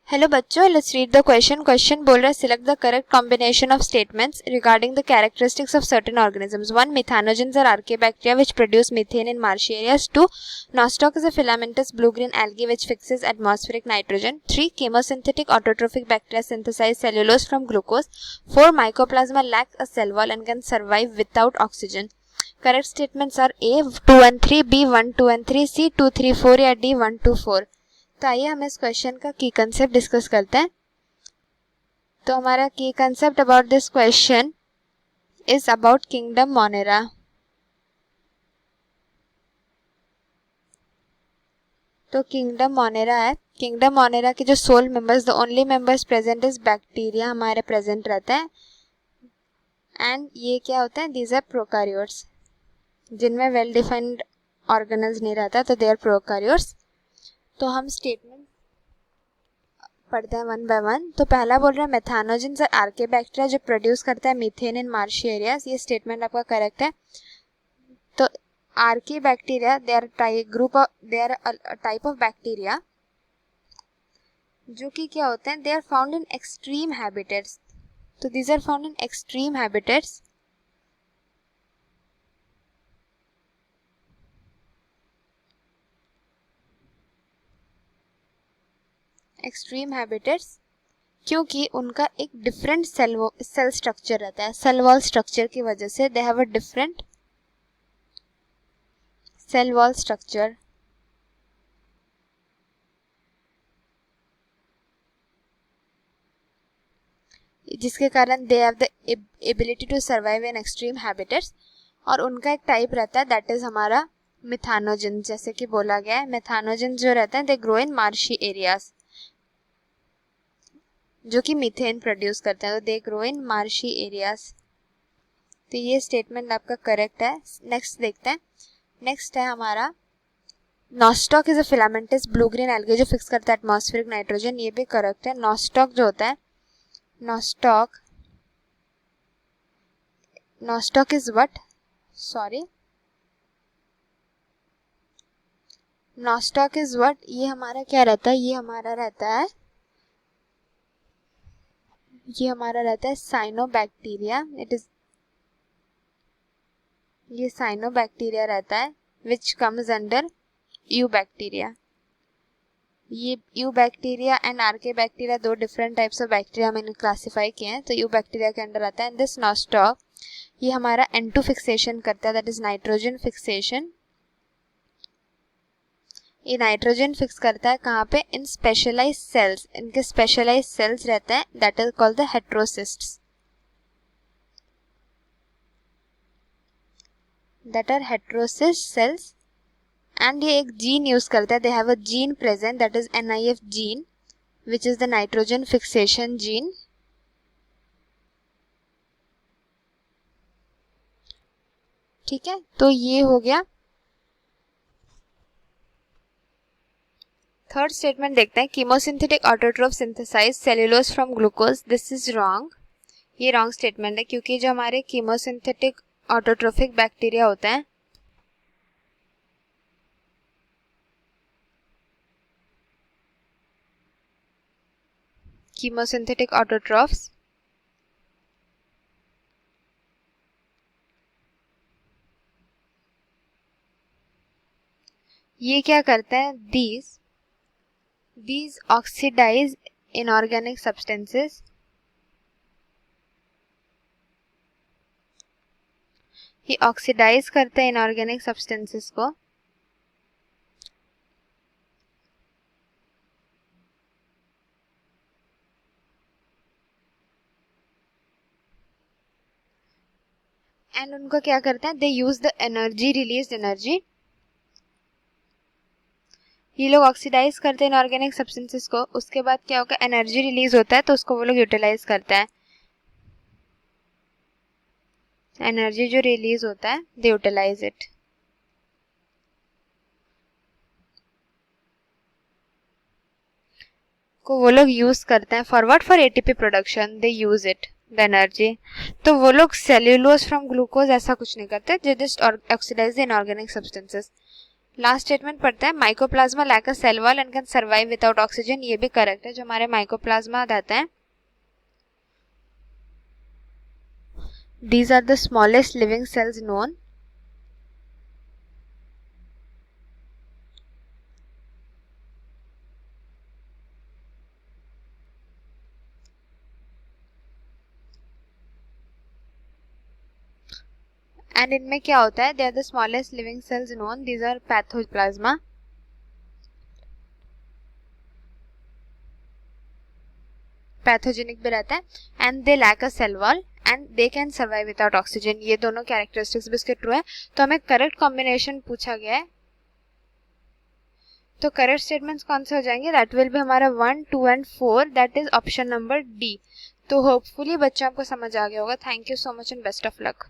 Hello बच्चों, let's read the question. Question बोल रहा है select the correct combination of statements regarding the characteristics of certain organisms. 1. Methanogens are archaebacteria which produce methane in marshy areas. 2. Nostoc is a filamentous blue-green algae which fixes atmospheric nitrogen. 3. Chemosynthetic autotrophic bacteria synthesize cellulose from glucose. 4. Mycoplasma lacks a cell wall and can survive without oxygen. Correct statements are A 2 and 3, B 1 2 and 3, C 2 3 4 या D 1 2 4। तो आइए हम इस question का की concept discuss करते हैं। तो हमारा की concept about this question is about kingdom Monera. तो किंगडम मोनेरा है। किंगडम मोनेरा के जो sole members, the only members present is bacteria हमारे प्रेजेंट रहते हैं। एंड ये क्या होता है, दीज आर प्रोकारियोट्स जिनमें वेल डिफाइंड ऑर्गेनल्स नहीं रहता, तो दे आर प्रोकारियोट्स। तो हम स्टेटमेंट पढ़ते हैं वन बाय वन। तो पहला बोल रहा है मेथानोजेंस आर आर्केबैक्टीरिया जो प्रोड्यूस करता है मीथेन इन मार्शी एरियाज। ये स्टेटमेंट आपका करेक्ट है। तो archaebacteria they are type of bacteria जो कि क्या होते हैं, they are found in extreme habitats. तो these are found in extreme habitats. Extreme habitats क्योंकि उनका एक डिफरेंट सेल स्ट्रक्चर रहता है। सेल वॉल स्ट्रक्चर की वजह से they have a different cell wall structure. जिसके कारण they have the ability to survive in extreme habitats. और उनका एक टाइप रहता है दैट इज हमारा मेथानोजेंस। जैसे कि बोला गया है मेथानोजेंस जो रहते हैं they grow in marshy areas जो कि मीथेन प्रोड्यूस करते हैं। तो they grow in marshy areas. तो ये स्टेटमेंट आपका करेक्ट है। नेक्स्ट देखते हैं। नेक्स्ट है हमारा nostoc is a filamentous blue green algae जो फिक्स करता है एटमॉस्फेरिक नाइट्रोजन। ये भी करेक्ट है। नॉस्टॉक जो होता है, nostoc is what, sorry, nostoc is what, ये हमारा क्या रहता है, ये हमारा रहता है साइनोबैक्टीरिया। इट इज, ये साइनोबैक्टीरिया रहता है विच कम्स अंडर यूबैक्टीरिया। ये यूबैक्टीरिया एंड आर्केबैक्टीरिया दो डिफरेंट टाइप्स ऑफ बैक्टीरिया मैंने क्लासिफाई किए हैं। तो यूबैक्टीरिया के अंडर आता है। दिस नॉस्टॉक ये हमारा N2 फिक्सेशन करता है, दैट इज नाइट्रोजन फिक्सेशन। ये नाइट्रोजन फिक्स करता है कहाँ पे, इन स्पेशलाइज सेल्स। इनके स्पेशलाइज सेल्स रहते हैं that is called the heterocysts, that are heterocyst cells. And ये एक जीन यूज करता है, they have a gene present that is NIF gene which is the nitrogen fixation gene. ठीक है, तो ये हो गया। थर्ड स्टेटमेंट देखते हैं। Chemosynthetic autotroph synthesise cellulose from glucose. This is wrong. ये रॉन्ग स्टेटमेंट है क्योंकि जो हमारे कीमोसिंथेटिक ऑटोट्रोफिक बैक्टीरिया होते हैं, कीमोसिंथेटिक ऑटोट्रोफ्स ये क्या करते हैं, these oxidize inorganic substances, ये ऑक्सीडाइज करते हैं इनऑर्गेनिक सब्सटेंसेस को। एंड उनको क्या करते हैं, they use the energy, release energy. ये लोग ऑक्सीडाइज करते हैं इनऑर्गेनिक सब्सटेंसेस को, उसके बाद क्या होगा, एनर्जी रिलीज होता है तो उसको वो लोग यूटिलाइज करते हैं। एनर्जी जो रिलीज होता है दे यूटिलाइज इट। को वो लोग यूज करते हैं for what, for ATP production, they use it the energy. तो वो लोग सेल्यूलोज फ्रॉम ग्लूकोज ऐसा कुछ नहीं करते, they just oxidise the inorganic substances. Last statement पढ़ते हैं, mycoplasma lack a cell wall and can survive without oxygen, ये भी करेक्ट है। जो हमारे माइकोप्लाज्मा रहते हैं, these are the smallest living cells known. And इनमें क्या होता है, they are the smallest living cells known, these are pathoplasma. Pathogenic भी रहता है and they lack a cell wall and they can survive without oxygen, ये दोनों characteristics भी इसके ट्रू है। तो हमें करेक्ट कॉम्बिनेशन पूछा गया है, तो करेक्ट स्टेटमेंट्स कौन से हो जाएंगे, दैट विल बी हमारा 1, 2 and 4, that is option number D. तो होपफुली बच्चों आपको समझ आ गया होगा। Thank you so much and best of luck.